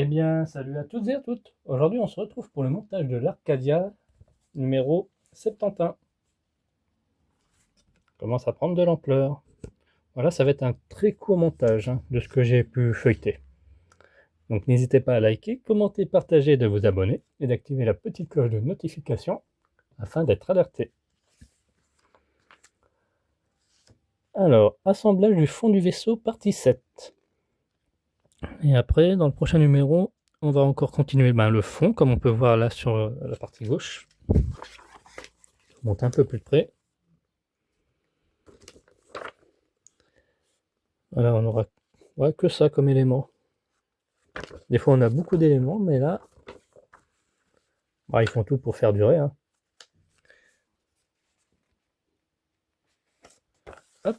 Eh bien, salut à toutes et à toutes. Aujourd'hui, on se retrouve pour le montage de l'Arcadia numéro 71. Commence à prendre de l'ampleur. Voilà, ça va être un très court montage de ce que j'ai pu feuilleter. Donc n'hésitez pas à liker, commenter, partager, de vous abonner et d'activer la petite cloche de notification afin d'être alerté. Alors, assemblage du fond du vaisseau, partie 7. Et après, dans le prochain numéro, on va encore continuer le fond, comme on peut voir là sur la partie gauche. Je monte un peu plus près. Voilà, on aura que ça comme élément. Des fois, on a beaucoup d'éléments, mais là, ils font tout pour faire durer. Hop,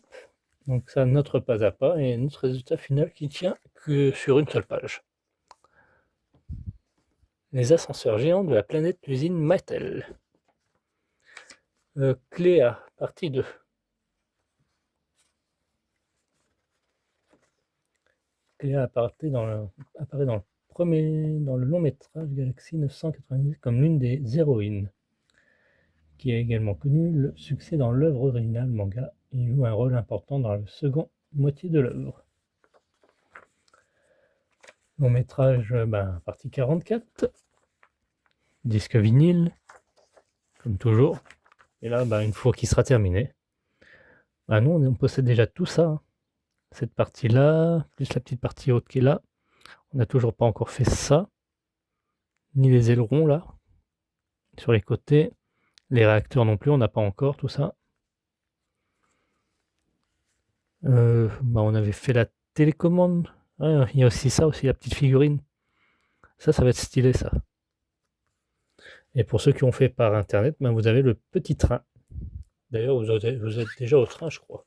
donc ça, notre pas à pas et notre résultat final qui tient que sur une seule page. Les ascenseurs géants de la planète usine Mattel. Cléa, partie 2. Cléa apparaît dans le long métrage Galaxy 990 comme l'une des héroïnes, qui a également connu le succès dans l'œuvre originale manga. Il joue un rôle important dans la seconde moitié de l'œuvre. Long métrage, partie 44. Disque vinyle, comme toujours. Et là, une fois qu'il sera terminé, nous, on possède déjà tout ça. Cette partie-là, plus la petite partie haute qui est là. On n'a toujours pas encore fait ça. Ni les ailerons, là. Sur les côtés. Les réacteurs non plus, on n'a pas encore tout ça. On avait fait la télécommande. Il y a aussi ça, aussi la petite figurine. Ça va être stylé, ça. Et pour ceux qui ont fait par internet, vous avez le petit train. D'ailleurs, vous êtes déjà au train, je crois.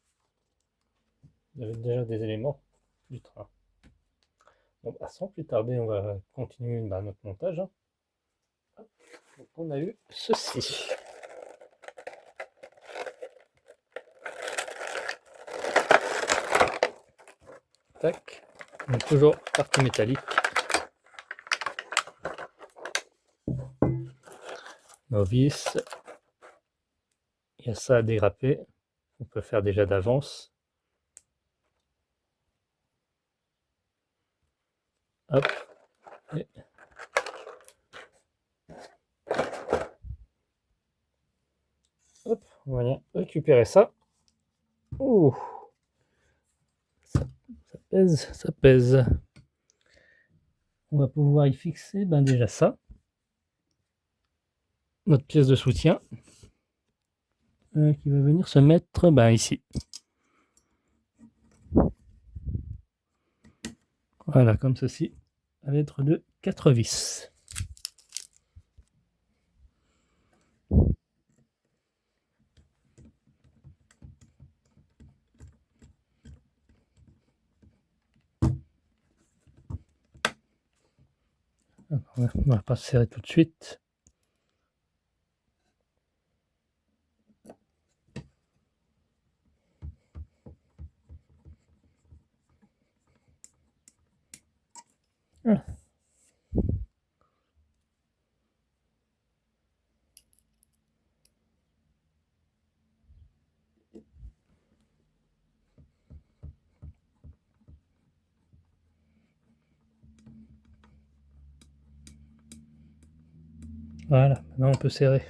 Vous avez déjà des éléments du train. Bon, sans plus tarder, on va continuer notre montage. Donc, on a eu ceci. Tac. Donc, toujours partie métallique. Nos vis. Il y a ça à dégraper. On peut faire déjà d'avance. Hop. Et... hop, on va récupérer ça. Ouh, ça pèse, ça pèse. On va pouvoir y fixer déjà ça. Notre pièce de soutien. Qui va venir se mettre ici. Voilà, comme ceci, à l'aide de 4 vis. On va pas se serrer tout de suite. Voilà. Voilà, maintenant on peut serrer.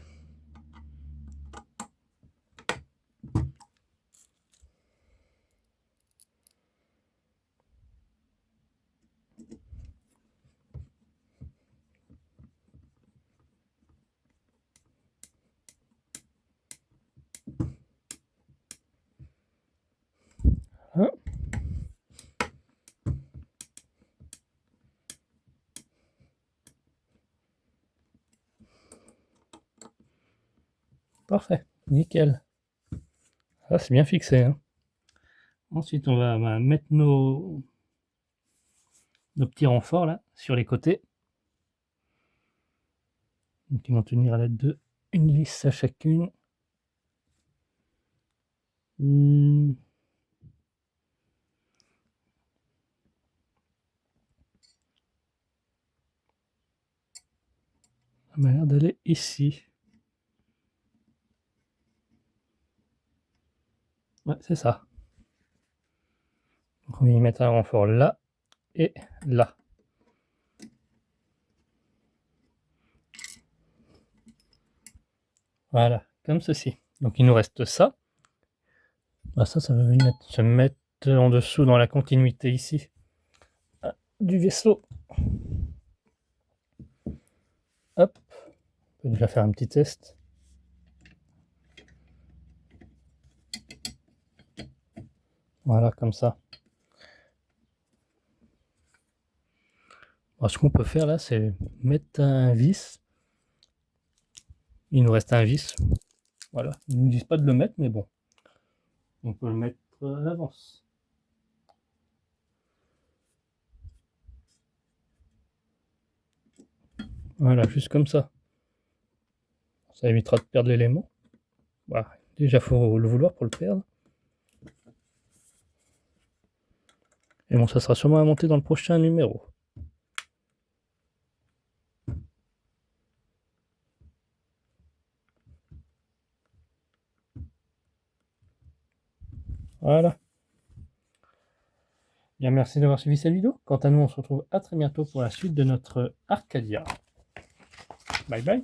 Hein. Parfait, nickel. Ça c'est bien fixé. Ensuite on va mettre nos petits renforts là sur les côtés. Donc ils vont tenir à l'aide de une vis à chacune. Ça m'a l'air d'aller ici. Ouais, c'est ça. Donc on va y mettre un renfort là et là. Voilà, comme ceci. Donc il nous reste ça. Bah ça va venir se mettre en dessous dans la continuité ici du vaisseau. Hop, on peut déjà faire un petit test. Voilà, comme ça. Alors, ce qu'on peut faire là, c'est mettre un vis. Il nous reste un vis. Voilà, ils ne nous disent pas de le mettre, mais bon. On peut le mettre à l'avance. Voilà, juste comme ça. Ça évitera de perdre l'élément. Voilà. Déjà, il faut le vouloir pour le perdre. Et bon, ça sera sûrement à monter dans le prochain numéro. Voilà. Bien, merci d'avoir suivi cette vidéo. Quant à nous, on se retrouve à très bientôt pour la suite de notre Arcadia. Bye bye.